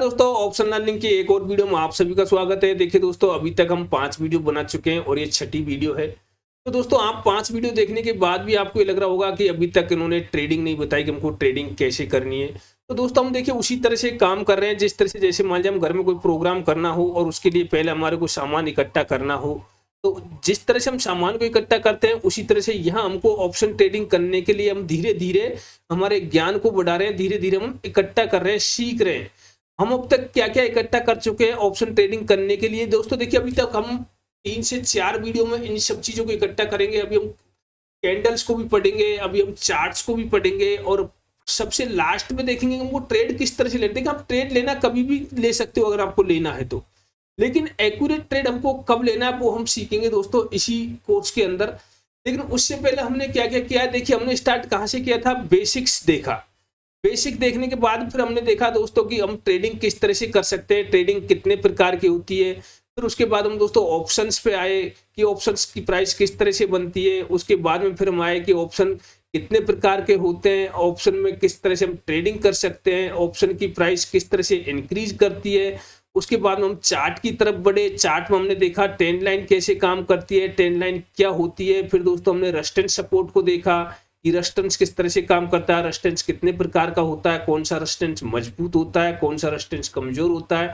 दोस्तों option learning की एक और वीडियो में आप सभी का स्वागत है। देखिए दोस्तों, अभी तक हम 5 वीडियो बना चुके हैं और ये छठी वीडियो है। तो दोस्तों, आप 5 वीडियो देखने के बाद भी आपको ये लग रहा होगा कि अभी तक इन्होंने ट्रेडिंग नहीं बताई कि हमको ट्रेडिंग कैसे करनी है। तो दोस्तों, हम देखिए उसी तरह से काम कर रहे हैं जिस तरह से, जैसे मान लीजिए हम घर में कोई प्रोग्राम करना हो और उसके लिए पहले हमारे को सामान इकट्ठा करना हो। तो जिस तरह से हम सामान को इकट्ठा करते हैं उसी तरह से यहाँ हमको ऑप्शन ट्रेडिंग करने के लिए हम धीरे धीरे हमारे ज्ञान को बढ़ा रहे हैं, धीरे धीरे हम इकट्ठा कर रहे हैं, सीख रहे हैं। हम अब तक क्या क्या इकट्ठा कर चुके हैं ऑप्शन ट्रेडिंग करने के लिए। दोस्तों देखिए, अभी तक हम 3 से 4 वीडियो में इन सब चीजों को इकट्ठा करेंगे। अभी हम कैंडल्स को भी पढ़ेंगे, अभी हम चार्ट्स को भी पढ़ेंगे और सबसे लास्ट में देखेंगे हमको ट्रेड किस तरह से लेते हैं। आप ट्रेड लेना कभी भी ले सकते हो अगर आपको लेना है तो, लेकिन एक्यूरेट ट्रेड हमको कब लेना है वो हम सीखेंगे दोस्तों इसी कोर्स के अंदर। लेकिन उससे पहले हमने क्या क्या किया है, देखिए हमने स्टार्ट कहाँ से किया था, बेसिक्स देखा। बेसिक देखने के बाद फिर हमने देखा दोस्तों कि हम ट्रेडिंग किस तरह से कर सकते हैं, ट्रेडिंग कितने प्रकार की होती है। फिर उसके बाद हम दोस्तों ऑप्शंस पे आए कि ऑप्शंस की प्राइस किस तरह से बनती है। उसके बाद में फिर हम आए कि ऑप्शन कितने प्रकार के होते हैं, ऑप्शन में किस तरह से हम ट्रेडिंग कर सकते हैं, ऑप्शन की प्राइस किस तरह से इंक्रीज करती है। उसके बाद में हम चार्ट की तरफ बढ़े। चार्ट में हमने देखा ट्रेंड लाइन कैसे काम करती है, ट्रेंड लाइन क्या होती है। फिर दोस्तों हमने रेजिस्टेंस सपोर्ट को देखा कि रेजिस्टेंस किस तरह से काम करता है, रेजिस्टेंस कितने प्रकार का होता है, कौन सा रेजिस्टेंस मजबूत होता है, कौन सा रेजिस्टेंस कमजोर होता है।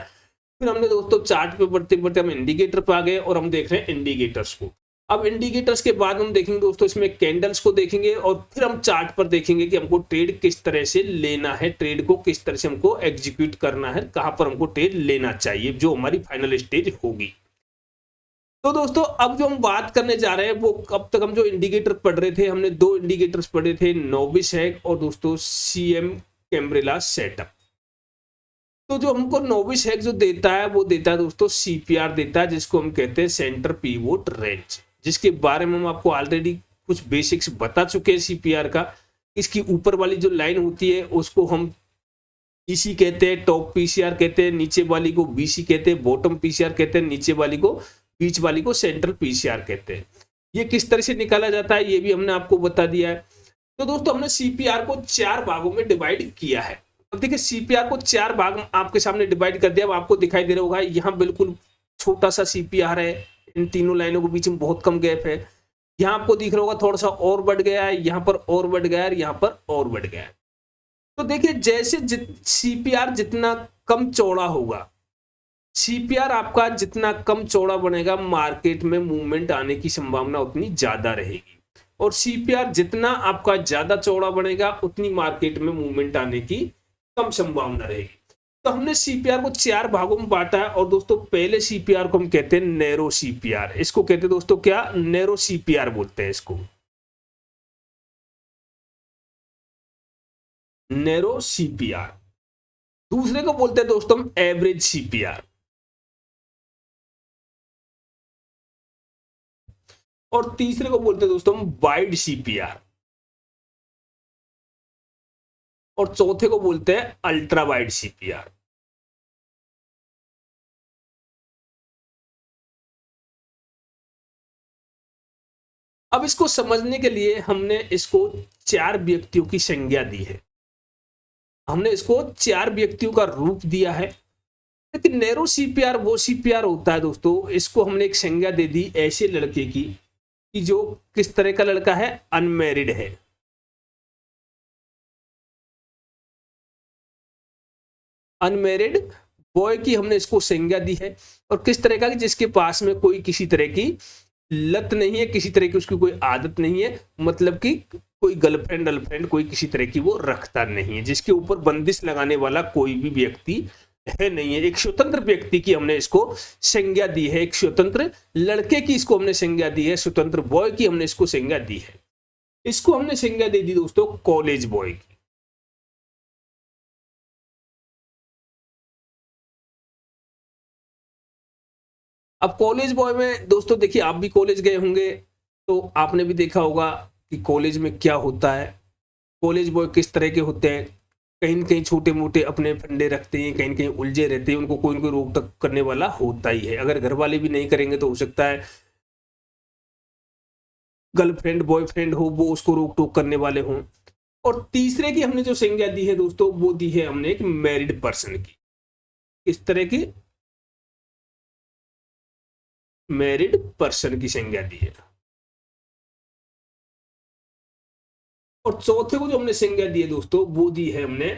फिर हमने दोस्तों चार्ट पे बढ़ते बढ़ते हम इंडिकेटर पे आ गए और हम देख रहे हैं इंडिकेटर्स को। अब इंडिकेटर्स के बाद हम देखेंगे दोस्तों इसमें कैंडल्स को देखेंगे और फिर हम चार्ट पर देखेंगे कि हमको ट्रेड किस तरह से लेना है, ट्रेड को किस तरह से हमको एग्जीक्यूट करना है, कहां पर हमको ट्रेड लेना चाहिए, जो हमारी फाइनल स्टेज होगी। तो दोस्तों, अब जो हम बात करने जा रहे हैं वो, अब तक हम जो इंडिकेटर पढ़ रहे थे, हमने 2 इंडिकेटर्स पढ़े थे, नोविस हैग और दोस्तों सीएम कैम्ब्रेला सेटअप। तो जो हमको नोविस हैग जो देता है वो देता है दोस्तों सीपीआर देता है, जिसको हम कहते हैं सेंटर पिवोट रेंज, जिसके बारे में हम आपको ऑलरेडी कुछ बेसिक्स बता चुके हैं सीपीआर का। इसकी ऊपर वाली जो लाइन होती है उसको हम पीसी कहते हैं, टॉप पीसीआर कहते हैं, नीचे वाली को बीसी कहते हैं, बॉटम पीसीआर कहते हैं, नीचे वाली को, बीच वाली को सेंट्रल पीसीआर कहते हैं। ये किस तरह से निकाला जाता है ये भी हमने आपको बता दिया है। तो दोस्तों, हमने सीपीआर को 4 भागों में डिवाइड किया है। अब देखिए, सीपीआर को 4 भाग आपके सामने डिवाइड कर दिया। अब आपको दिखाई दे रहा होगा यहाँ बिल्कुल छोटा सा सीपीआर है, इन तीनों लाइनों के बीच में बहुत कम गैप है। यहाँ आपको दिख रहा होगा थोड़ा सा और बढ़ गया है, यहाँ पर और बढ़ गया है, यहाँ पर और बढ़ गया है। तो देखिए, जैसे सीपीआर जितना कम चौड़ा होगा, सीपीआर आपका जितना कम चौड़ा बनेगा, मार्केट में मूवमेंट आने की संभावना उतनी ज्यादा रहेगी। और सीपीआर जितना आपका ज्यादा चौड़ा बनेगा उतनी मार्केट में मूवमेंट आने की कम संभावना रहेगी। तो हमने सीपीआर को 4 भागों में बांटा है। और दोस्तों, पहले सीपीआर को हम कहते हैं नैरो सीपीआर। इसको कहते हैं दोस्तों क्या, नैरो सीपीआर बोलते हैं इसको, नैरो सीपीआर। दूसरे को बोलते हैं दोस्तों हम एवरेज सीपीआर। और तीसरे को बोलते हैं दोस्तों हम वाइड सीपीआर। और चौथे को बोलते हैं अल्ट्रा वाइड सीपीआर। अब इसको समझने के लिए हमने इसको 4 व्यक्तियों की संज्ञा दी है, हमने इसको 4 व्यक्तियों का रूप दिया है। लेकिन नैरो सीपीआर वो सीपीआर होता है दोस्तों, इसको हमने एक संज्ञा दे दी ऐसे लड़के की कि जो किस तरह का लड़का है, अनमैरिड है। अनमैरिड बॉय की हमने इसको संज्ञा दी है। और किस तरह का, कि जिसके पास में कोई किसी तरह की लत नहीं है, किसी तरह की उसकी कोई आदत नहीं है, मतलब कि कोई गर्लफ्रेंड कोई किसी तरह की वो रखता नहीं है, जिसके ऊपर बंदिश लगाने वाला कोई भी व्यक्ति है नहीं है। एक स्वतंत्र व्यक्ति की हमने इसको संज्ञा दी है, एक स्वतंत्र लड़के की इसको हमने संज्ञा दी है, स्वतंत्र बॉय की हमने इसको संज्ञा दी है। इसको हमने संज्ञा दे दी दोस्तों कॉलेज बॉय की। अब कॉलेज बॉय में दोस्तों देखिए, आप भी कॉलेज गए होंगे तो आपने भी देखा होगा कि कॉलेज में क्या होता है, कॉलेज बॉय किस तरह के होते हैं। कहीं न कहीं छोटे मोटे अपने फंडे रखते हैं, कहीं न कहीं उलझे रहते हैं, उनको कोई न कोई रोक टोक करने वाला होता ही है। अगर घर वाले भी नहीं करेंगे तो हो सकता है गर्लफ्रेंड बॉयफ्रेंड हो, वो उसको रोक टोक करने वाले हों। और तीसरे की हमने जो संज्ञा दी है दोस्तों, वो दी है हमने एक मैरिड पर्सन की। किस तरह की मैरिड पर्सन की संज्ञा दी है। और चौथे को जो हमने संज्ञा दी है दोस्तों, वो दी है हमने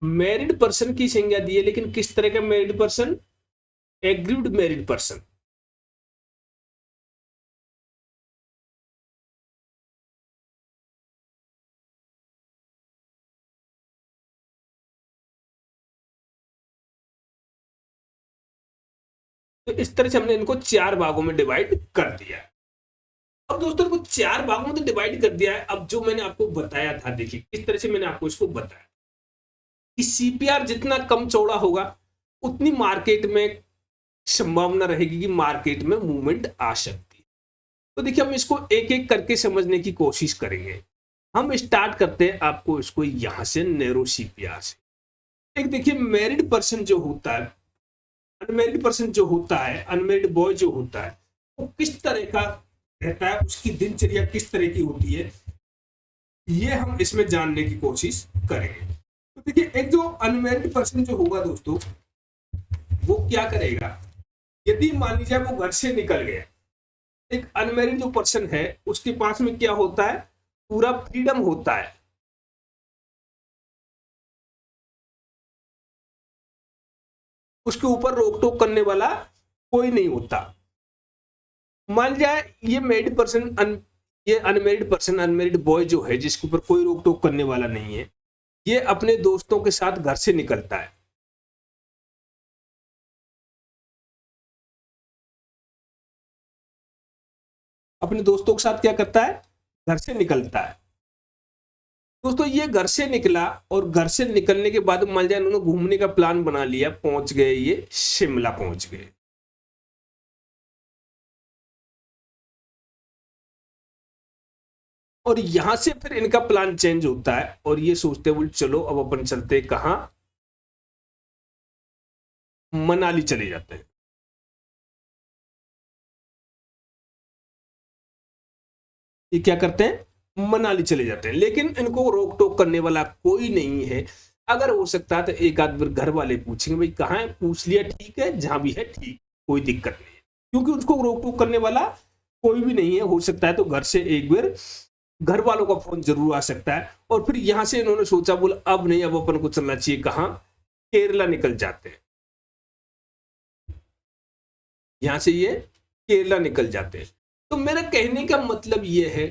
मैरिड पर्सन की संज्ञा दी है, लेकिन किस तरह का married person? Agreed married person. तो इस तरह से हमने इनको 4 भागों में डिवाइड कर दिया है। अब दोस्तों इनको 4 भागों में तो डिवाइड कर दिया है। अब जो मैंने आपको बताया था, देखिए किस तरह से मैंने आपको इसको बताया कि सीपीआर जितना कम चौड़ा होगा उतनी मार्केट में संभावना रहेगी कि मार्केट में मूवमेंट आ सकती है। तो देखिए हम इसको एक एक करके समझने की कोशिश करेंगे। हम स्टार्ट करते हैं आपको इसको यहां से नैरो सीपीआर से। एक देखिए मैरिड पर्सन जो होता है, अनमेरिड पर्सन जो होता है, अनमेरिड बॉय जो होता है, वो किस तरह का रहता है, उसकी दिनचर्या किस तरह की होती है, ये हम इसमें जानने की कोशिश करेंगे। तो देखिए एक जो अनमेरिड पर्सन जो होगा दोस्तों, वो क्या करेगा? यदि मान लीजिए वो घर से निकल गया, एक अनमेरिड जो पर्सन है उसके पास में क्या होता है? पूरा फ्रीडम होता है। उसके ऊपर रोक टोक करने वाला कोई नहीं होता। मान जाए ये मैरिड पर्सन, ये अनमेरिड पर्सन, अनमेरिड बॉय जो है जिसके ऊपर कोई रोक टोक करने वाला नहीं है, ये अपने दोस्तों के साथ घर से निकलता है। अपने दोस्तों के साथ क्या करता है? घर से निकलता है। दोस्तों ये घर से निकला और घर से निकलने के बाद मान जाए उन्होंने घूमने का प्लान बना लिया, पहुंच गए, ये शिमला पहुंच गए। और यहां से फिर इनका प्लान चेंज होता है और ये सोचते हैं बोल चलो अब अपन चलते कहां? मनाली चले जाते हैं। ये क्या करते हैं? मनाली चले जाते हैं। लेकिन इनको रोक टोक करने वाला कोई नहीं है। अगर हो सकता है तो एक आध बार घर वाले पूछेंगे भाई कहाँ है, पूछ लिया ठीक है, जहां भी है ठीक, कोई दिक्कत नहीं है, क्योंकि उसको रोक टोक करने वाला कोई भी नहीं है। हो सकता है तो घर से एक बार घर वालों का फोन जरूर आ सकता है। और फिर यहां से इन्होंने सोचा बोला अब नहीं, अब अपन को चलना चाहिए कहाँ? केरला निकल जाते हैं। यहां से ये केरला निकल जाते हैं। तो मेरा कहने का मतलब ये है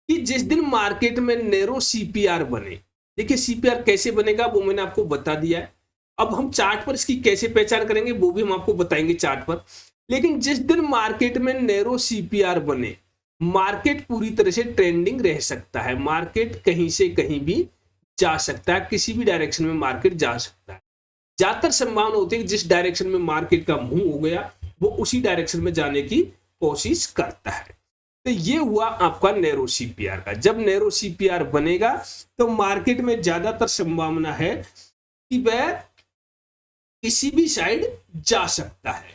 कि जिस दिन मार्केट में नैरो सीपीआर बने, देखिए सीपीआर कैसे बनेगा वो मैंने आपको बता दिया है। अब हम चार्ट पर इसकी कैसे पहचान करेंगे वो भी हम आपको बताएंगे चार्ट पर। लेकिन जिस दिन मार्केट में नैरो सीपीआर बने, मार्केट पूरी तरह से ट्रेंडिंग रह सकता है। मार्केट कहीं से कहीं भी जा सकता है, किसी भी डायरेक्शन में मार्केट जा सकता है। ज्यादातर संभावना होती है कि जिस डायरेक्शन में मार्केट का मुंह हो गया वो उसी डायरेक्शन में जाने की कोशिश करता है। तो ये हुआ आपका नैरो सीपीआर का। जब नैरो सीपीआर बनेगा तो मार्केट में ज्यादातर संभावना है कि वह किसी भी साइड जा सकता है।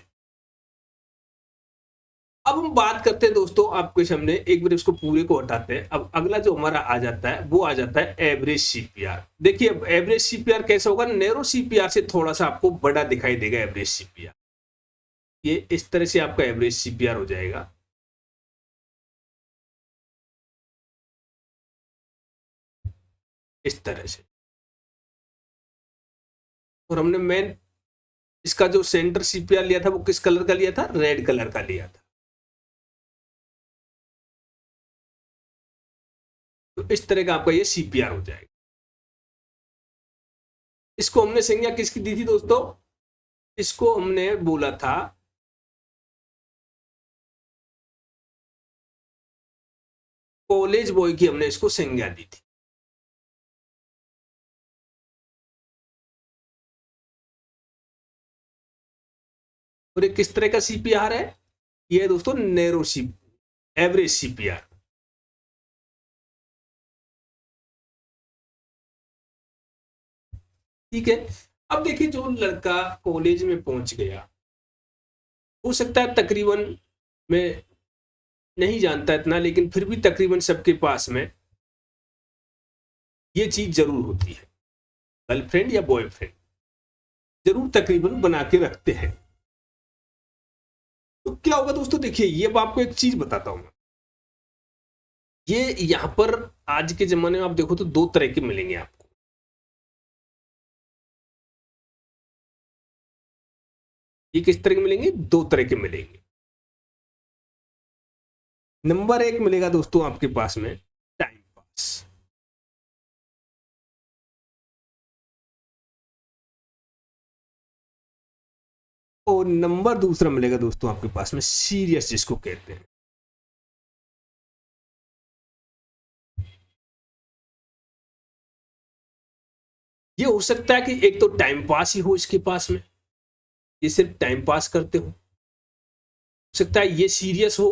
अब हम बात करते हैं दोस्तों आपके सामने, एक बार इसको पूरे को हटाते हैं। अब अगला जो हमारा आ जाता है वो आ जाता है एवरेज सीपीआर। देखिए अब एवरेज सीपीआर कैसा होगा? नैरो सीपीआर से थोड़ा सा आपको बड़ा दिखाई देगा एवरेज सीपीआर। ये इस तरह से आपका एवरेज सीपीआर हो जाएगा। इस तरह से। और हमने मेन इसका जो सेंटर सीपीआर लिया था वो किस कलर का लिया था? रेड कलर का लिया था। तो इस तरह का आपका ये सीपीआर हो जाएगा। इसको हमने संज्ञा किसकी दी थी दोस्तों? इसको हमने बोला था कॉलेज बॉय की, हमने इसको संज्ञा दी थी। और ये किस तरह का सीपीआर है? ये है दोस्तों नैरो सी एवरेज सीपीआर। ठीक है। अब देखिए जो लड़का कॉलेज में पहुंच गया, हो सकता है तकरीबन, मैं नहीं जानता इतना, लेकिन फिर भी तकरीबन सबके पास में ये चीज जरूर होती है, गर्लफ्रेंड या बॉयफ्रेंड। जरूर तकरीबन बना के रखते हैं। तो क्या होगा दोस्तों, देखिए ये अब आपको एक चीज बताता हूं। ये यहां पर आज के जमाने में आप देखो तो दो तरह के मिलेंगे आपको। ये किस तरह के मिलेंगे, दो तरह के मिलेंगे। नंबर एक मिलेगा दोस्तों आपके पास में टाइम पास, और नंबर दूसरा मिलेगा दोस्तों आपके पास में सीरियस, जिसको कहते हैं। ये हो सकता है कि एक तो टाइम पास ही हो इसके पास में, ये सिर्फ टाइम पास करते हो सकता है ये सीरियस हो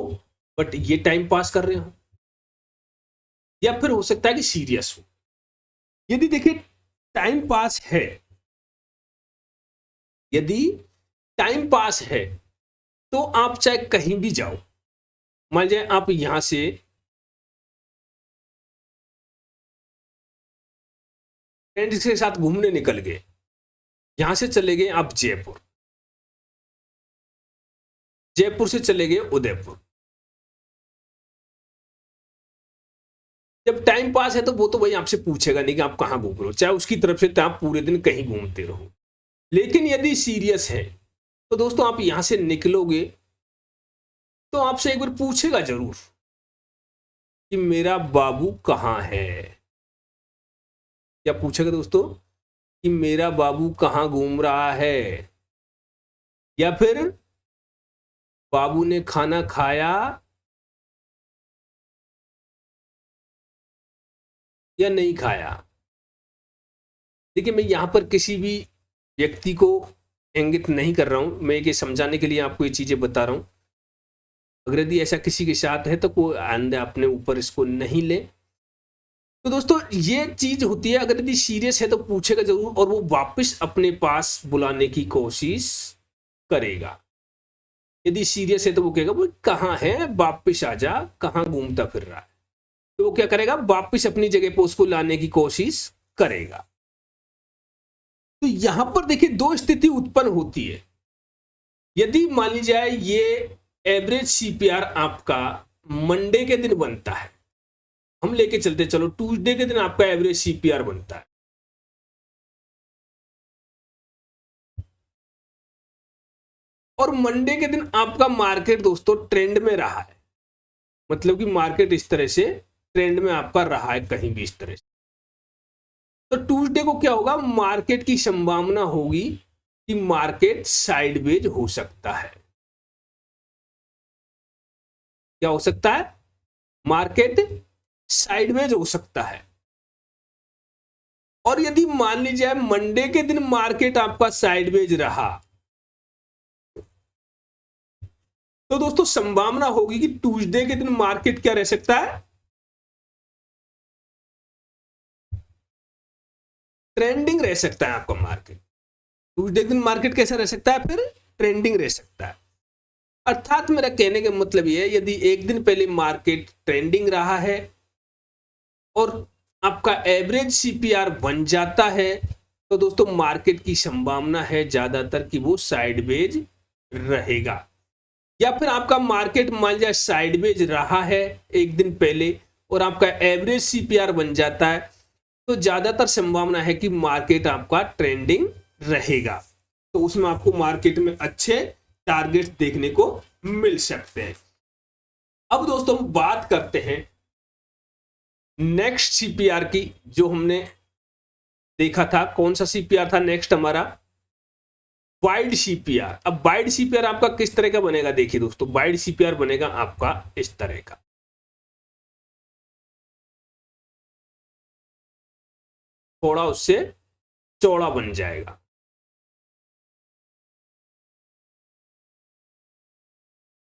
बट ये टाइम पास कर रहे हो, या फिर हो सकता है कि सीरियस हो। यदि देखिए टाइम पास है, यदि टाइम पास है तो आप चाहे कहीं भी जाओ, मान लीजिए आप यहां से फ्रेंड्स के साथ घूमने निकल गए, यहां से चले गए आप जयपुर, जयपुर से चले गए उदयपुर। जब टाइम पास है तो वो तो भाई आपसे पूछेगा नहीं कि आप कहां घूम रहे हो, चाहे उसकी तरफ से तो आप पूरे दिन कहीं घूमते रहो। लेकिन यदि सीरियस है तो दोस्तों आप यहां से निकलोगे तो आपसे एक बार पूछेगा जरूर कि मेरा बाबू कहां है। क्या पूछेगा दोस्तों, कि मेरा बाबू कहां घूम रहा है, या फिर बाबू ने खाना खाया या नहीं खाया। देखिए मैं यहां पर किसी भी व्यक्ति को इंगित नहीं कर रहा हूं, मैं ये समझाने के लिए आपको ये चीजें बता रहा हूं। अगर यदि ऐसा किसी के साथ है तो कोई आइंदा अपने ऊपर इसको नहीं ले। तो दोस्तों ये चीज होती है, अगर यदि सीरियस है तो पूछेगा जरूर और वो वापस अपने पास बुलाने की कोशिश करेगा। यदि सीरियस है तो वो कहेगा वो कहाँ है, वापस आ जा, कहाँ घूमता फिर रहा है। तो वो क्या करेगा, वापस अपनी जगह पर उसको लाने की कोशिश करेगा। तो यहां पर देखिए दो स्थिति उत्पन्न होती है। यदि मान ली जाए ये एवरेज सीपीआर आपका मंडे के दिन बनता है, हम लेके चलते चलो ट्यूसडे के दिन आपका एवरेज सीपीआर बनता है, और मंडे के दिन आपका मार्केट दोस्तों ट्रेंड में रहा है, मतलब कि मार्केट इस तरह से ट्रेंड में आपका रहा है कहीं भी इस तरह से। तो ट्यूसडे को क्या होगा, मार्केट की संभावना होगी कि मार्केट साइडवेज हो सकता है। क्या हो सकता है, मार्केट साइडवेज हो सकता है। और यदि मान लीजिए मंडे के दिन मार्केट आपका साइडवेज रहा तो दोस्तों संभावना होगी कि ट्यूसडे के दिन मार्केट क्या रह सकता है, ट्रेंडिंग रह सकता है आपका मार्केट। ट्यूसडे के दिन मार्केट कैसा रह सकता है, फिर ट्रेंडिंग रह सकता है। अर्थात मेरा कहने का मतलब यह है, यदि एक दिन पहले मार्केट ट्रेंडिंग रहा है और आपका एवरेज सीपीआर बन जाता है तो दोस्तों मार्केट की संभावना है ज्यादातर कि वो साइडवेज रहेगा। या फिर आपका मार्केट मान लिया साइडवेज रहा है एक दिन पहले और आपका एवरेज सीपीआर बन जाता है तो ज्यादातर संभावना है कि मार्केट आपका ट्रेंडिंग रहेगा। तो उसमें आपको मार्केट में अच्छे टारगेट्स देखने को मिल सकते हैं। अब दोस्तों हम बात करते हैं नेक्स्ट सीपीआर की, जो हमने देखा था। कौन सा सीपीआर था नेक्स्ट हमारा, वाइड सीपीआर। अब वाइड सीपीआर आपका किस तरह का बनेगा, देखिए दोस्तों वाइड सीपीआर बनेगा आपका इस तरह का, थोड़ा उससे चौड़ा बन जाएगा।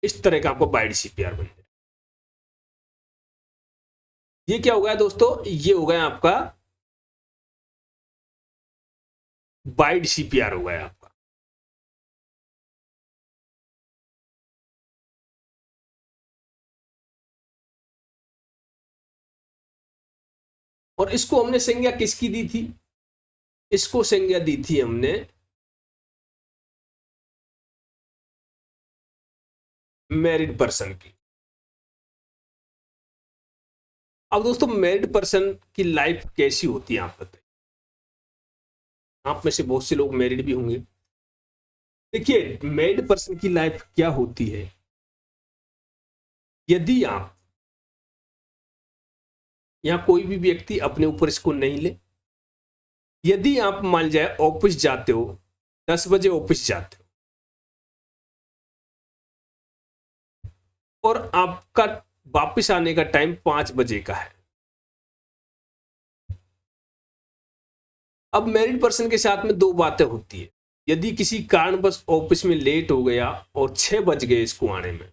इस तरह का आपको वाइड सीपीआर बन जाएगा। ये क्या हो गया दोस्तों, ये हो गया आपका वाइड सीपीआर हो गया आपका। और इसको हमने संज्ञा किसकी दी थी, इसको संज्ञा दी थी हमने मैरिड पर्सन की। अब दोस्तों मैरिड पर्सन की लाइफ कैसी होती है आप बताइए। आप में से बहुत से लोग मैरिड भी होंगे। देखिए मैरिड पर्सन की लाइफ क्या होती है, यदि आप या कोई भी व्यक्ति अपने ऊपर इसको नहीं ले, यदि आप मान जाए ऑफिस जाते हो, 10 बजे ऑफिस जाते हो और आपका वापस आने का टाइम 5 बजे का है। अब मैरिड पर्सन के साथ में दो बातें होती है। यदि किसी कारणवश ऑफिस में लेट हो गया और 6 बज गए इसको आने में,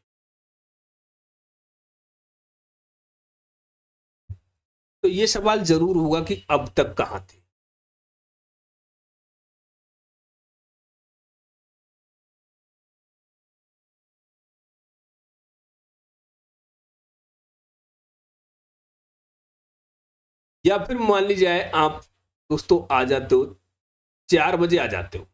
तो ये सवाल जरूर होगा कि अब तक कहां थे। या फिर मान ली जाए आप दोस्तों आ जाते हो, 4 बजे आ जाते हो,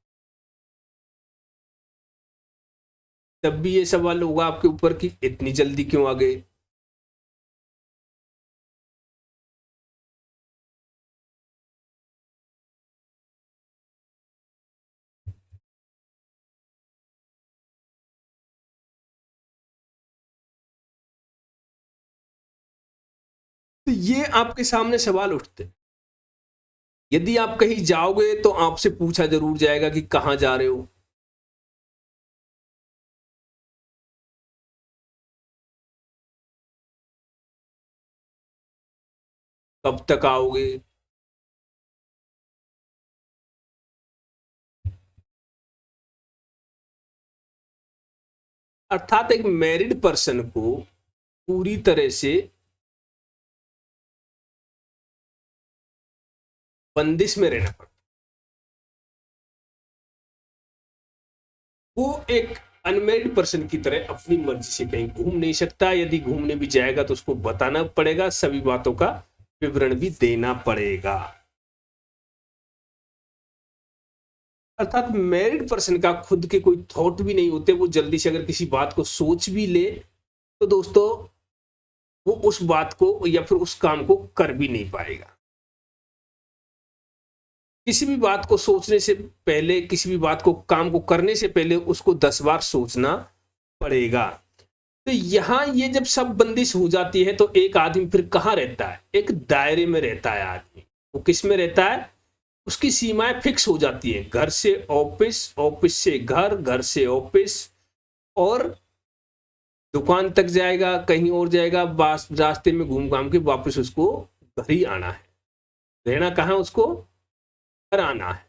तब भी ये सवाल होगा आपके ऊपर कि इतनी जल्दी क्यों आ गए। तो ये आपके सामने सवाल उठते हैं। यदि आप कहीं जाओगे तो आपसे पूछा जरूर जाएगा कि कहां जा रहे हो, कब तक आओगे। अर्थात एक मैरिड पर्सन को पूरी तरह से बंदिश में रहना पड़ता। वो एक अनमेरिड पर्सन की तरह अपनी मर्जी से कहीं घूम नहीं सकता। यदि घूमने भी जाएगा तो उसको बताना पड़ेगा, सभी बातों का विवरण भी देना पड़ेगा। अर्थात मैरिड पर्सन का खुद के कोई थॉट भी नहीं होते। वो जल्दी से अगर किसी बात को सोच भी ले तो दोस्तों वो उस बात को या फिर उस काम को कर भी नहीं पाएगा। किसी भी बात को सोचने से पहले, किसी भी बात को काम को करने से पहले उसको 10 बार सोचना पड़ेगा। तो यहां ये जब सब बंदिश हो जाती है तो एक आदमी फिर कहां रहता है, एक दायरे में रहता है आदमी। वो किस में रहता है, उसकी सीमाएं फिक्स हो जाती है। घर से ऑफिस, ऑफिस से घर, घर से ऑफिस, और दुकान तक जाएगा, कहीं और जाएगा, रास्ते में घूम घाम के वापस उसको घर ही आना है। रहना कहाँ उसको, घर आना है।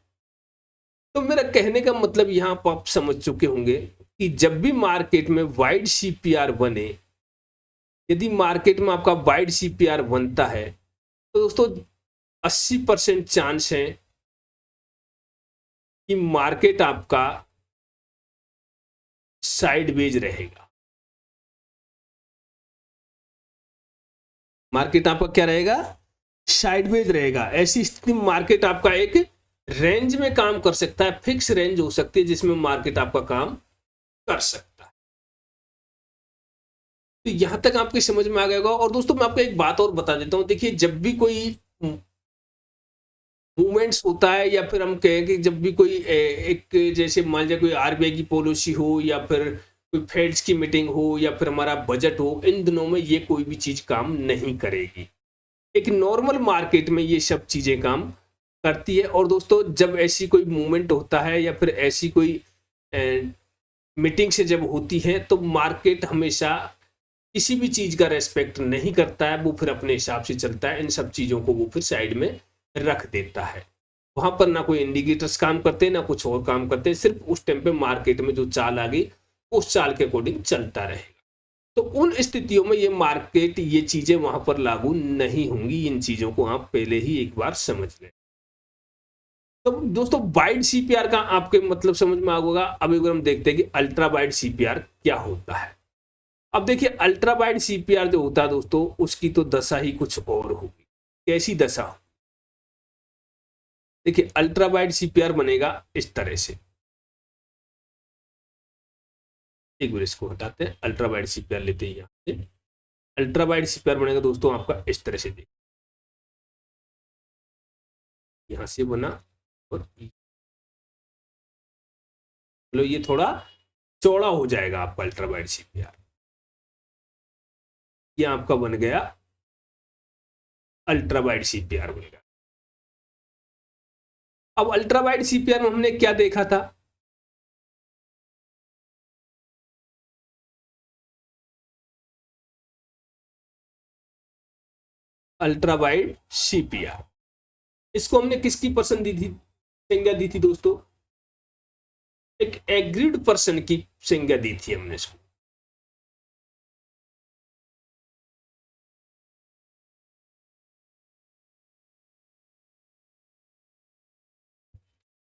तो मेरा कहने का मतलब यहां पर आप समझ चुके होंगे कि जब भी मार्केट में वाइड सीपीआर बने, यदि मार्केट में आपका वाइड सीपीआर बनता है तो दोस्तों 80% चांस है कि मार्केट आपका साइडवेज रहेगा। मार्केट आपका क्या रहेगा, साइडवेज रहेगा। ऐसी स्थिति में मार्केट आपका एक रेंज में काम कर सकता है, फिक्स रेंज हो सकती है जिसमें मार्केट आपका काम कर सकता है। तो यहां तक आपकी समझ में आ गया होगा। और दोस्तों मैं आपको एक बात और बता देता हूं। देखिए जब भी कोई मूवमेंट्स होता है, या फिर हम कहें कि जब भी कोई एक जैसे मान लीजिए कोई आरबीआई की पॉलिसी हो, या फिर कोई फेड्स की मीटिंग हो, या फिर हमारा बजट हो, इन दिनों में ये कोई भी चीज काम नहीं करेगी। एक नॉर्मल मार्केट में ये सब चीजें काम करती है। और दोस्तों जब ऐसी कोई मूवमेंट होता है या फिर ऐसी कोई मीटिंग से जब होती है तो मार्केट हमेशा किसी भी चीज का रेस्पेक्ट नहीं करता है। वो फिर अपने हिसाब से चलता है, इन सब चीजों को वो फिर साइड में रख देता है। वहां पर ना कोई इंडिकेटर्स काम करते, ना कुछ और काम करते, सिर्फ उस टाइम पे मार्केट में जो चाल आ गई उस चाल के अकॉर्डिंग चलता रहेगा। तो उन स्थितियों में ये मार्केट, ये चीजें वहां पर लागू नहीं होंगी। इन चीजों को आप पहले ही एक बार समझ लें। तो दोस्तों वाइड सीपीआर का आपके मतलब समझ में आ होगा। अब अगर हम देखते हैं कि अल्ट्रा वाइड सीपीआर क्या होता है। अब देखिए अल्ट्रा वाइड सीपीआर जो होता है दोस्तों, उसकी तो दशा ही कुछ और होगी। कैसी दशा, देखिए अल्ट्रा वाइड सीपीआर बनेगा इस तरह से। एक बार इसको हटाते हैं, अल्ट्रा वाइड सीपीआर लेते हैं यहाँ से। अल्ट्रा वाइड सीपीआर बनेगा दोस्तों आपका इस तरह से, देखिए यहाँ से बना, और लो ये थोड़ा चौड़ा हो जाएगा आपका अल्ट्रा वाइड सीपीआर। ये आपका बन गया अल्ट्रा वाइड सीपीआर बन गया। अब अल्ट्रा वाइड सीपीआर में हमने क्या देखा था, अल्ट्रा वाइड सीपीआर, इसको हमने किसकी पर्सन दी थी, संज्ञा दी थी दोस्तों, एक एग्रीड पर्सन की संज्ञा दी थी हमने इसको।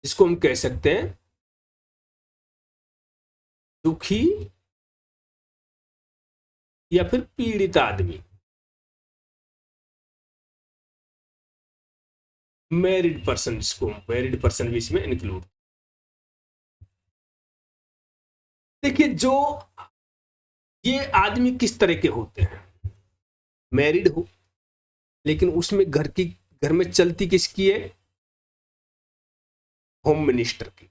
इसको हम कह सकते हैं दुखी या फिर पीड़ित आदमी, मैरिड पर्सन, जिसको मैरिड पर्सन भी इसमें इंक्लूड। देखिए जो ये आदमी किस तरह के होते हैं, मैरिड हो लेकिन उसमें घर में चलती किसकी है, होम मिनिस्टर की।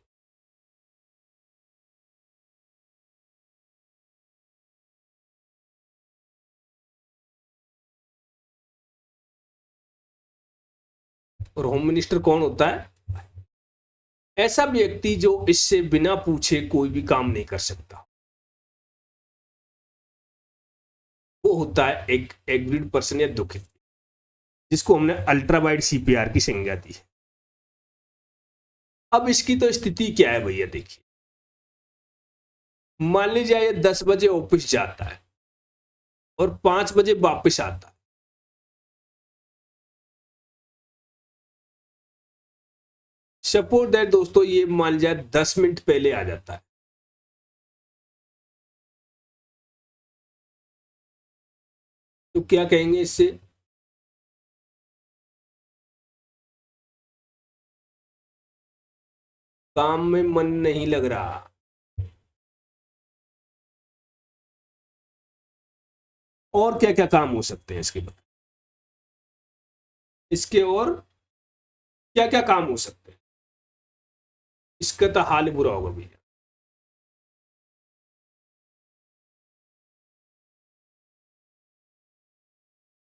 और होम मिनिस्टर कौन होता है, ऐसा व्यक्ति जो इससे बिना पूछे कोई भी काम नहीं कर सकता, वो होता है एक एग्रीड पर्सन या दुखित, जिसको हमने अल्ट्रा वाइड सीपीआर की संज्ञा दी है। अब इसकी तो स्थिति क्या है भैया, देखिए मान लीजिए ये 10 बजे ऑफिस जाता है और 5 बजे वापस आता है, सपोज दैट दोस्तों ये मान जाए 10 मिनट पहले आ जाता है, तो क्या कहेंगे इससे, काम में मन नहीं लग रहा। और क्या क्या काम हो सकते हैं इसके बाद, इसके और क्या क्या काम हो सकते हैं, इसका तो हाल बुरा होगा भैया।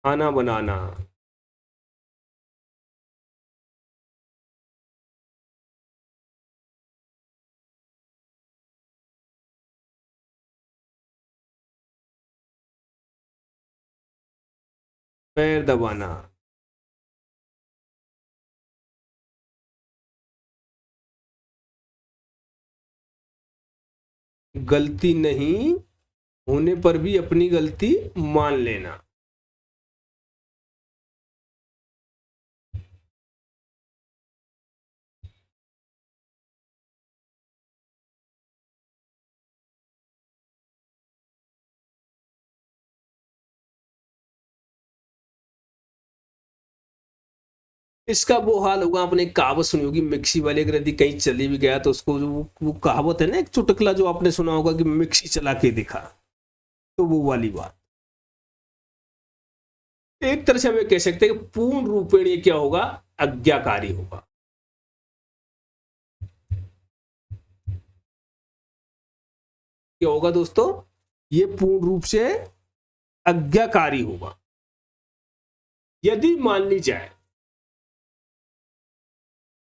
खाना बनाना, पैर दबाना, गलती नहीं होने पर भी अपनी गलती मान लेना, इसका वो हाल होगा। आपने एक कहावत सुनी होगी, मिक्सी वाले अगर यदि कहीं चली भी गया तो उसको वो कहावत है ना, एक चुटकुला जो आपने सुना होगा कि मिक्सी चला के दिखा, तो वो वाली बात। एक तरह से हमें कह सकते हैं कि पूर्ण रूपेण ये क्या होगा, आज्ञाकारी होगा। क्या होगा दोस्तों, ये पूर्ण रूप से आज्ञाकारी होगा। यदि मान ली जाए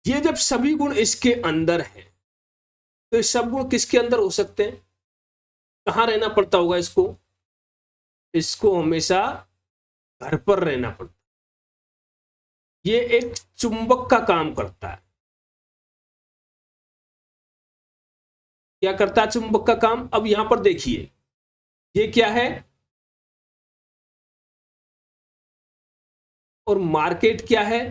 ये जब सभी गुण इसके अंदर हैं, तो ये सब गुण किसके अंदर हो सकते हैं, कहां रहना पड़ता होगा इसको, इसको हमेशा घर पर रहना पड़ता है। ये एक चुंबक का काम करता है। क्या करता है चुंबक का काम, अब यहां पर देखिए ये क्या है, और मार्केट क्या है,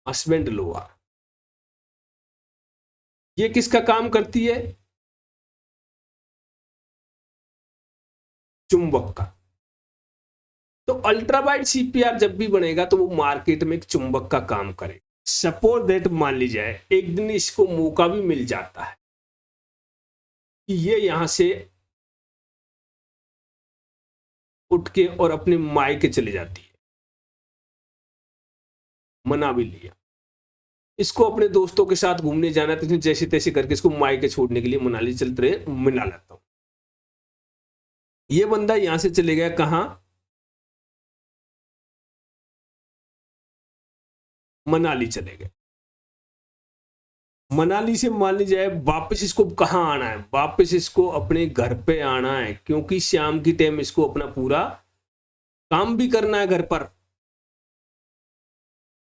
हस्बैंड लोअर। ये किसका काम करती है, चुंबक का। तो अल्ट्रा वाइड सीपीआर जब भी बनेगा तो वो मार्केट में एक चुंबक का काम करे। सपोज दैट मान ली जाए एक दिन इसको मौका भी मिल जाता है कि ये यहां से उठ के और अपने मायके चले जाती है, मना भी लिया, इसको अपने दोस्तों के साथ घूमने जाना तो जैसे तैसे करके इसको मायके छोड़ने के लिए मनाली चलते रहे, मिला लेता हूं। ये बंदा यहां से चले गया कहां, मनाली चले गए। मनाली से मान ली जाए वापस इसको कहां आना है, वापस इसको अपने घर पे आना है, क्योंकि शाम की टाइम इसको अपना पूरा काम भी करना है घर पर।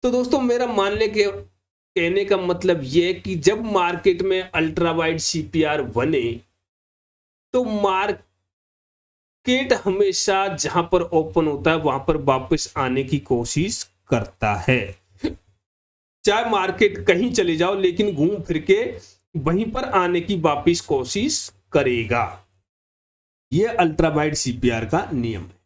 तो दोस्तों मेरा मानने के कहने का मतलब यह कि जब मार्केट में अल्ट्रा वाइड सीपीआर बने तो मार्केट हमेशा जहां पर ओपन होता है वहां पर वापस आने की कोशिश करता है। चाहे मार्केट कहीं चले जाओ लेकिन घूम फिर के वहीं पर आने की वापस कोशिश करेगा। यह अल्ट्रा वाइड सीपीआर का नियम है।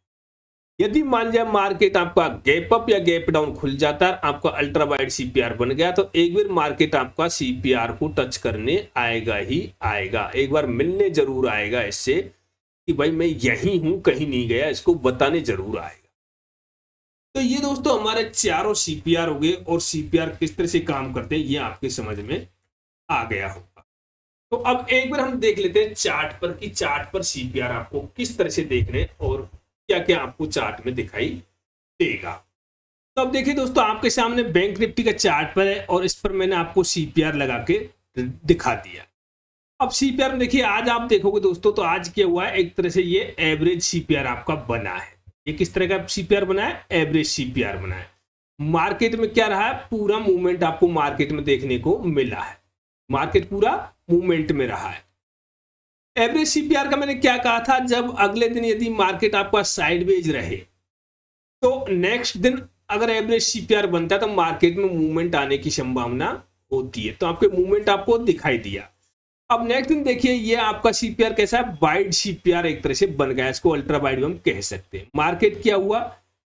यदि मान जाए मार्केट आपका गैप अप या गैप डाउन खुल जाता है, आपका अल्ट्रा वाइड सीपीआर बन गया, तो एक बार मार्केट आपका सीपीआर को टच करने आएगा ही आएगा, एक बार मिलने जरूर आएगा इससे कि भाई मैं यहीं हूं, कहीं नहीं गया, इसको बताने जरूर आएगा। तो ये दोस्तों हमारे चारों सीपीआर हो गए और सीपीआर किस तरह से काम करते हैं ये आपके समझ में आ गया होगा। तो अब एक बार हम देख लेते हैं चार्ट पर कि चार्ट पर सीपीआर आपको किस तरह से देखने और क्या क्या आपको चार्ट में दिखाई देगा। तो अब देखिए दोस्तों आपके सामने बैंक निफ्टी का चार्ट पर है और इस पर मैंने आपको सीपीआर लगा के दिखा दिया। अब सीपीआर में देखिए आज आप देखोगे दोस्तों तो आज क्या हुआ है, एक तरह से ये एवरेज सीपीआर आपका बना है। ये किस तरह का सीपीआर बना है, एवरेज सीपीआर बना है। मार्केट में क्या रहा है, पूरा मूवमेंट आपको मार्केट में देखने को मिला है, मार्केट पूरा मूवमेंट में रहा है। एवरेज सीपीआर का मैंने क्या कहा था, जब अगले दिन यदि मार्केट आपका साइडवेज रहे तो नेक्स्ट दिन अगर एवरेज सीपीआर बनता है तो मार्केट में मूवमेंट आने की संभावना होती है। तो आपके मूवमेंट आपको दिखाई दिया। अब नेक्स्ट दिन देखिए ये आपका सीपीआर कैसा है, वाइड सीपीआर एक तरह से बन गया, इसको अल्ट्रा वाइड हम कह सकते हैं। मार्केट क्या हुआ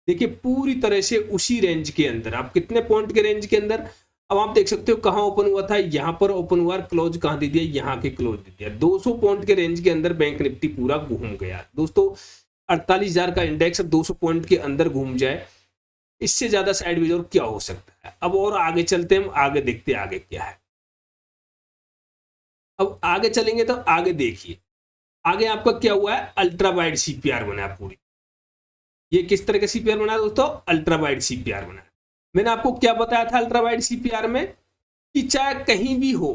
देखिए पूरी तरह से उसी रेंज के अंदर, आप कितने पॉइंट के रेंज के अंदर, अब आप देख सकते हो कहां ओपन हुआ था, यहां पर ओपन हुआ, क्लोज कहां दे दिया, यहां के क्लोज दे दिया। 200 पॉइंट के रेंज के अंदर बैंक निफ्टी पूरा घूम गया दोस्तों। 48,000 का इंडेक्स 200 पॉइंट के अंदर घूम जाए, इससे ज्यादा साइडवेज और क्या हो सकता है। अब और आगे चलते हैं, हम आगे देखते हैं आगे क्या है। अब आगे चलेंगे तो आगे देखिए आगे आपका क्या हुआ है, अल्ट्रा वाइड सीपीआर बना है पूरी। ये किस तरह का सीपीआर बना है दोस्तों, अल्ट्रा वाइड सीपीआर बना है। मैंने आपको क्या बताया था अल्ट्रा वाइड सीपीआर में कि चाहे कहीं भी हो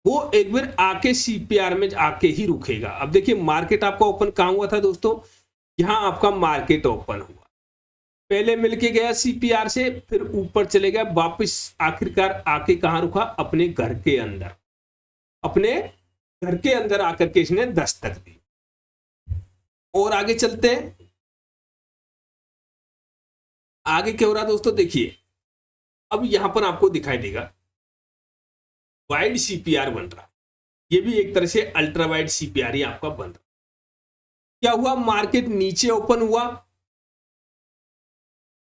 वो एक बार आके सीपीआर में आके ही रुकेगा। अब देखिए मार्केट आपका ओपन कहां हुआ था दोस्तों, यहां आपका मार्केट ओपन हुआ, पहले मिलके गया सीपीआर से, फिर ऊपर चले गया, वापस आखिरकार आके कहां रुका, अपने घर के अंदर, अपने घर के अंदर आकर के इसने दस्तक दी। और आगे चलते हैं, आगे क्या हो रहा है दोस्तों देखिए, अब यहां पर आपको दिखाई देगा वाइड सीपीआर बन रहा है, ये भी एक तरह से अल्ट्रा वाइड सीपीआर ही आपका बन रहा। क्या हुआ, मार्केट नीचे ओपन हुआ,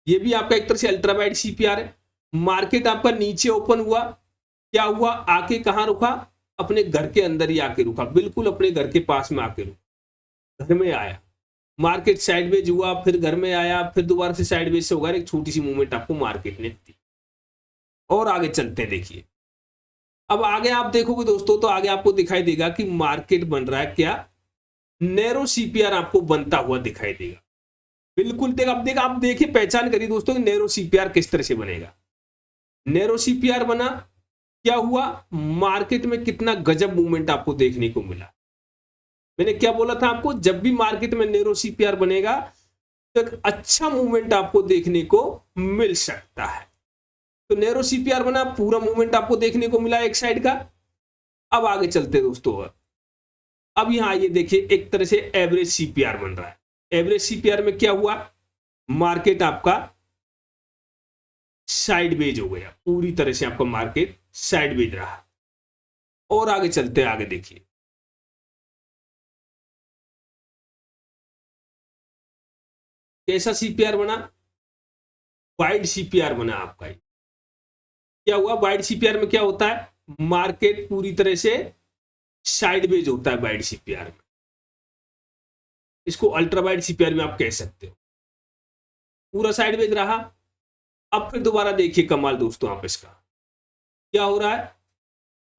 ये भी आपका एक तरह से अल्ट्रा वाइड सीपीआर है। मार्केट आपका नीचे ओपन हुआ, क्या हुआ, आके कहां रुका, अपने घर के अंदर ही आके रुका, बिल्कुल अपने घर के पास में आके रुका, घर में आया। मार्केट साइडवेज हुआ, फिर घर में आया, फिर दोबारा से साइडवेज से होगा, एक छोटी सी मूवमेंट आपको मार्केट ने दी। और आगे चलते हैं देखिए, अब आगे आप देखोगे दोस्तों तो आगे आपको दिखाई देगा कि मार्केट बन रहा है क्या, नैरो सीपीआर आपको बनता हुआ दिखाई देगा। बिल्कुल आप देखिए पहचान करिए दोस्तों कि नैरो सीपीआर किस तरह से बनेगा। नैरो सीपीआर बना, क्या हुआ, मार्केट में कितना गजब मूवमेंट आपको देखने को मिला। मैंने क्या बोला था आपको, जब भी मार्केट में नैरो सीपीआर बनेगा तो एक अच्छा मूवमेंट आपको देखने को मिल सकता है। तो नैरो सीपीआर बना, पूरा मूवमेंट आपको देखने को मिला एक साइड का। अब आगे चलते दोस्तों, अब यहां ये देखिए एक तरह से एवरेज सीपीआर बन रहा है। एवरेज सीपीआर में क्या हुआ, मार्केट आपका साइडवेज हो गया, पूरी तरह से आपका मार्केट साइडवेज रहा। और आगे चलते हैं, आगे देखिए कैसा सीपीआर बना, वाइड सीपीआर बना आपका। क्या हुआ, वाइड सीपीआर में क्या होता है, मार्केट पूरी तरह से साइडवेज होता है वाइड सीपीआर में, इसको अल्ट्रा वाइड सीपीआर में आप कह सकते हो, पूरा साइडवेज रहा। अब फिर दोबारा देखिए कमाल दोस्तों, आप इसका क्या हो रहा है,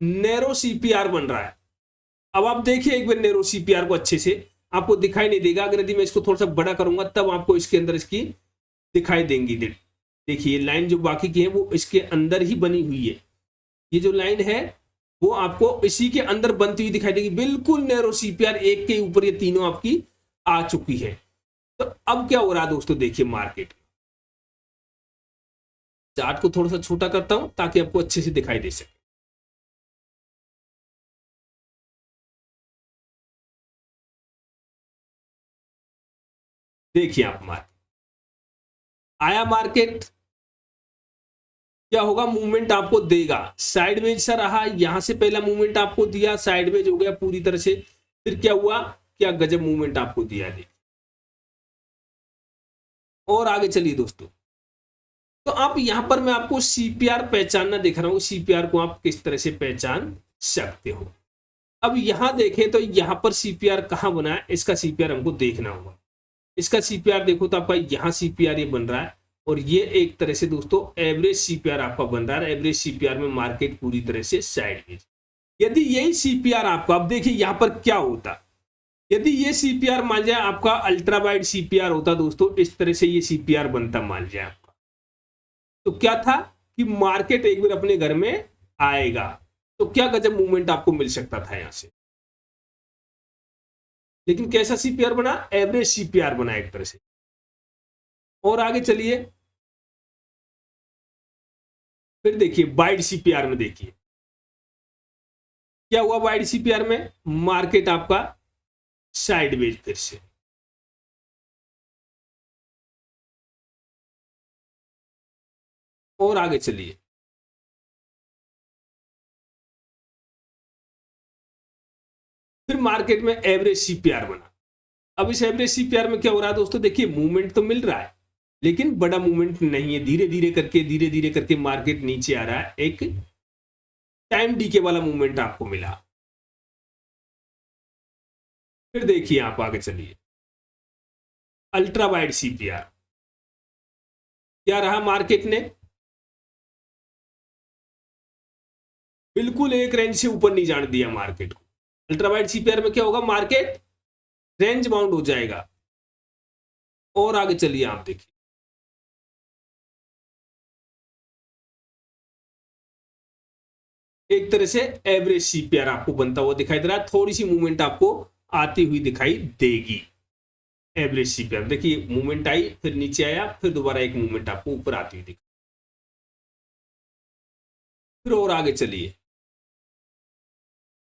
नैरो सीपीआर बन रहा है। अब आप देखिए एक बार नैरो सीपीआर को अच्छे से, आपको दिखाई नहीं देगा, अगर यदि मैं इसको थोड़ा सा बड़ा करूंगा तब आपको इसके अंदर इसकी दिखाई देंगी। देखिए लाइन जो बाकी की है वो इसके अंदर ही बनी हुई है, ये जो लाइन है वो आपको इसी के अंदर बनती हुई दिखाई देगी, बिल्कुल नैरो सीपीआर एक के ऊपर ये तीनों आपकी आ चुकी है। तो अब क्या हो रहा है दोस्तों, देखिए मार्केट, चार्ट को थोड़ा सा छोटा करता हूं ताकि आपको अच्छे से दिखाई दे सके। देखिए आप मार्केट आया, मार्केट क्या होगा, मूवमेंट आपको देगा, साइडवेज सा रहा, यहां से पहला मूवमेंट आपको दिया, साइडवेज हो गया पूरी तरह से, फिर क्या हुआ, क्या गजब मूवमेंट आपको दिया है। और आगे चलिए दोस्तों, तो आप यहां पर मैं आपको सीपीआर पहचानना दिख रहा हूं, सीपीआर को आप किस तरह से पहचान सकते हो। अब यहां देखें तो यहां पर सीपीआर कहां बना है, इसका सीपीआर हमको देखना होगा। इसका सीपीआर देखो तो आपका यहां सीपीआर ये बन रहा है, और ये एक तरह से दोस्तों एवरेज सीपीआर आपका बन रहा है। एवरेज सीपीआर में मार्केट पूरी तरह से साइडवेज। यदि यही सीपीआर आपका, अब देखिए यहां पर क्या होता, यदि ये सीपीआर मान जाए आपका अल्ट्रा वाइड सीपीआर होता दोस्तों, इस तरह से ये सीपीआर बनता मान जाए आपका, तो क्या था कि मार्केट एक बार अपने घर में आएगा तो क्या गजब मूवमेंट आपको मिल सकता था यहां से। लेकिन कैसा सीपीआर बना, एवरेज सीपीआर बना एक तरह से। और आगे चलिए, फिर देखिए वाइड सीपीआर में देखिए क्या हुआ, वाइड सीपीआर में मार्केट आपका साइडवेज फिर से। और आगे चलिए, फिर मार्केट में एवरेज सीपीआर बना। अब इस एवरेज सीपीआर में क्या हो रहा है दोस्तों, देखिए मूवमेंट तो मिल रहा है लेकिन बड़ा मूवमेंट नहीं है, धीरे धीरे करके मार्केट नीचे आ रहा है, एक टाइम डीके वाला मूवमेंट आपको मिला। फिर देखिए आप आगे चलिए, अल्ट्रा वाइड सीपीआर क्या रहा, मार्केट ने बिल्कुल एक रेंज से ऊपर नहीं जाने दिया मार्केट को। अल्ट्रा वाइड सीपीआर में क्या होगा, मार्केट रेंज बाउंड हो जाएगा। और आगे चलिए आप देखिए, एक तरह से एवरेज सीपीआर आपको बनता हुआ दिखाई दे रहा है, थोड़ी सी मूवमेंट आपको आती हुई दिखाई देगी। एवरेज सीपीआर देखिए मूवमेंट आई, फिर नीचे आया, फिर दोबारा एक मूवमेंट आपको ऊपर आती हुई दिखाई। फिर और आगे चलिए,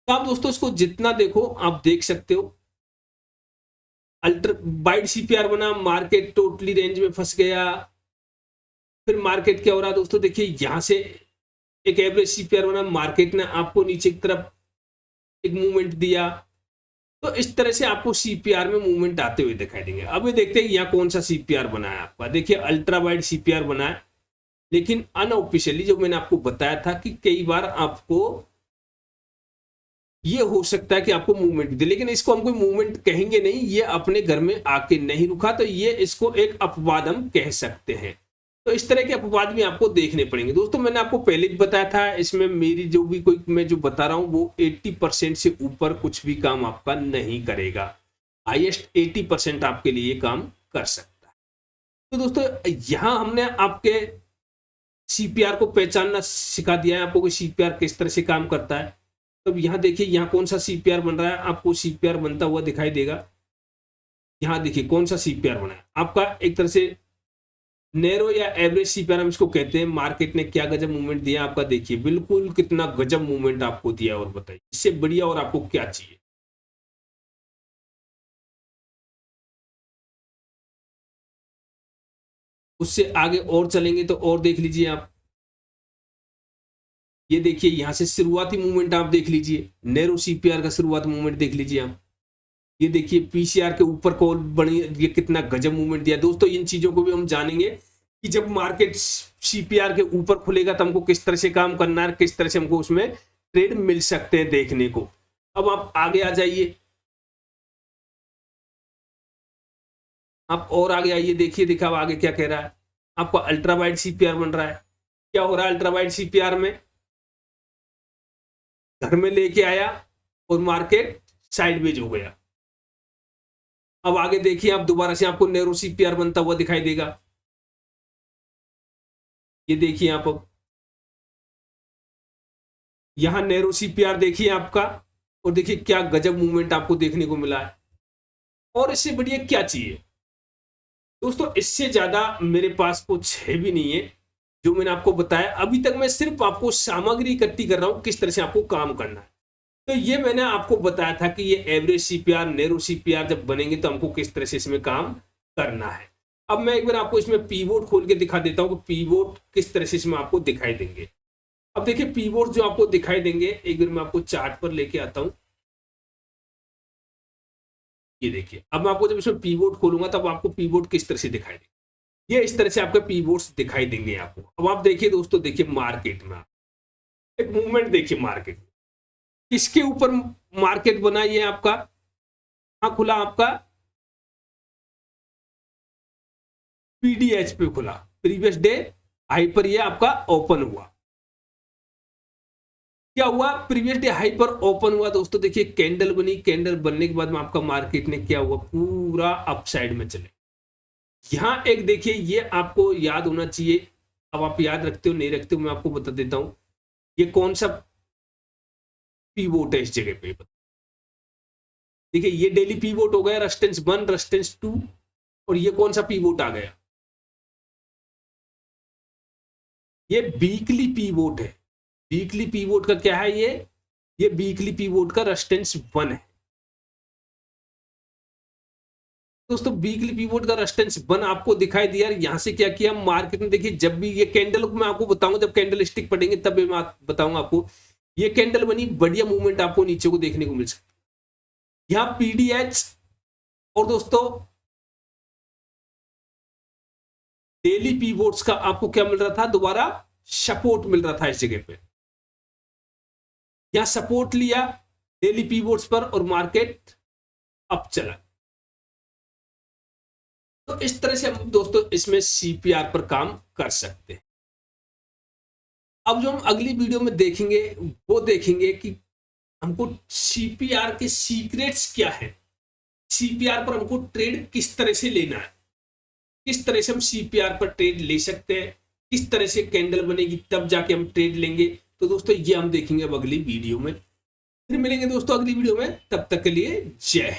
तो आप दोस्तों इसको जितना देखो आप देख सकते हो, अल्ट्रा वाइड सीपीआर बना, मार्केट टोटली रेंज में फंस गया। फिर मार्केट क्या हो रहा है दोस्तों, देखिए यहां से एक एवरेज सीपीआर बना, मार्केट ने आपको नीचे की तरफ एक मूवमेंट दिया, तो इस तरह से आपको सीपीआर में मूवमेंट आते हुए दिखाई देंगे। अब ये देखते हैं यहाँ कौन सा सीपीआर बना है आपका, देखिए अल्ट्रा वाइड सीपीआर बना है, लेकिन अनऑफिशियली जो मैंने आपको बताया था कि कई बार आपको ये हो सकता है कि आपको मूवमेंट दे, लेकिन इसको हम कोई मूवमेंट कहेंगे नहीं, ये अपने घर में आके नहीं रुका, तो ये इसको एक अपवाद हम कह सकते हैं। तो इस तरह के अपवाद भी आपको देखने पड़ेंगे दोस्तों। मैंने आपको पहले भी बताया था, इसमें मेरी जो भी कोई मैं जो बता रहा हूं वो 80% से ऊपर कुछ भी काम आपका नहीं करेगा, हाईएस्ट 80% आपके लिए काम कर सकता है। तो दोस्तों यहां हमने आपके सीपीआर को पहचानना सिखा दिया है आपको कि सीपीआर किस तरह से काम करता है। तो यहाँ देखिए यहाँ कौन सा सीपीआर बन रहा है, आपको सीपीआर बनता हुआ दिखाई देगा। यहाँ देखिए कौन सा सीपीआर बना है आपका, एक तरह से नैरो या एवरेज सीपीआर हम इसको कहते हैं। मार्केट ने क्या गजब मूवमेंट दिया आपका, देखिए बिल्कुल कितना गजब मूवमेंट आपको दिया, और बताइए इससे बढ़िया और आपको क्या चाहिए। उससे आगे और चलेंगे तो और देख लीजिए आप, ये देखिए यहां से शुरुआती मूवमेंट आप देख लीजिए, नैरो सीपीआर का शुरुआती मूवमेंट देख लीजिए आप, ये देखिए पीसीआर के ऊपर कॉल बनी, ये कितना गजब मूवमेंट दिया दोस्तों। इन चीजों को भी हम जानेंगे कि जब मार्केट सीपीआर के ऊपर खुलेगा तो हमको किस तरह से काम करना है, किस तरह से हमको उसमें ट्रेड मिल सकते हैं देखने को। अब आप आगे आ जाइए, आप और आगे आइए, देखिए अब आगे क्या कह रहा है। आपको अल्ट्रा वाइड सीपीआर बन रहा है। क्या हो रहा है अल्ट्रा वाइड सीपीआर में, घर में लेके आया और मार्केट साइडवेज हो गया। अब आगे देखिए आप दोबारा से आपको नैरो सीपीआर बनता हुआ दिखाई देगा। ये देखिए आप अब यहां नैरो सीपीआर देखिए आपका, और देखिए क्या गजब मूवमेंट आपको देखने को मिला है। और इससे बढ़िया क्या चाहिए दोस्तों, इससे ज्यादा मेरे पास कुछ है भी नहीं है जो मैंने आपको बताया। अभी तक मैं सिर्फ आपको सामग्री इकट्ठी कर रहा हूं किस तरह से आपको काम करना है। तो ये मैंने आपको बताया था कि ये एवरेज सीपीआर, नैरो सीपीआर जब बनेंगे तो हमको किस तरह से इसमें काम करना है। अब मैं एक बार आपको इसमें पीवोट खोल के दिखा देता हूं कि पीवोट किस तरह से इसमें आपको दिखाई देंगे। अब देखिए पीवोट जो आपको दिखाई देंगे, एक बार मैं आपको चार्ट पर लेके आता हूं। ये देखिए अब मैं आपको जब इसमें पीवोट खोलूंगा तब आपको पीवोट किस तरह से दिखाई देंगे। ये इस तरह से आपके पीवोट्स दिखाई देंगे आपको। अब आप देखिए दोस्तों, देखिए मार्केट में एक मूवमेंट देखिए, मार्केट में किसके ऊपर मार्केट बना, ये आपका हाँ खुला, आपका पीडीएच पे खुला, प्रीवियस डे हाई पर ये आपका ओपन हुआ। क्या हुआ, प्रीवियस डे हाई पर ओपन हुआ दोस्तों। देखिए कैंडल बनी, कैंडल बनने के बाद में आपका मार्केट ने क्या हुआ, पूरा अपसाइड में चले। यहां एक देखिए, ये आपको याद होना चाहिए। अब आप याद रखते हो नहीं रखते हो मैं आपको बता देता हूं। ये कौन सा पीवोट है इस जगह पे, देखिए ये डेली पीवोट हो गया, रेजिस्टेंस 1, रेजिस्टेंस 2, और ये कौन सा पीवोट आ गया, ये वीकली पीवोट है। वीकली पीवोट का क्या है, ये वीकली पीवोट का रेजिस्टेंस 1 है दोस्तों। वीकली पीवोट का रेजिस्टेंस 1 आपको दिखाई दिया। यहां से क्या किया मार्केट ने, देखिए जब भी ये कैंडल मैं आपको बताऊंगा, जब कैंडल स्टिक पड़ेंगे तब मैं बताऊंगा आपको। ये कैंडल बनी, बढ़िया मूवमेंट आपको नीचे को देखने को मिल सकता है। यहां पीडीएच और दोस्तों डेली पीवोट्स का आपको क्या मिल रहा था, दोबारा सपोर्ट मिल रहा था इस जगह पे। यहां सपोर्ट लिया डेली पीवोट्स पर और मार्केट अप चला। तो इस तरह से हम दोस्तों इसमें सीपीआर पर काम कर सकते हैं। अब जो हम अगली वीडियो में देखेंगे वो देखेंगे कि हमको सीपीआर के सीक्रेट्स क्या है, सीपीआर पर हमको ट्रेड किस तरह से लेना है, किस तरह से हम सीपीआर पर ट्रेड ले सकते हैं, किस तरह से कैंडल बनेगी तब जाके हम ट्रेड लेंगे। तो दोस्तों ये हम देखेंगे अब अगली वीडियो में। फिर मिलेंगे दोस्तों अगली वीडियो में, तब तक के लिए जय।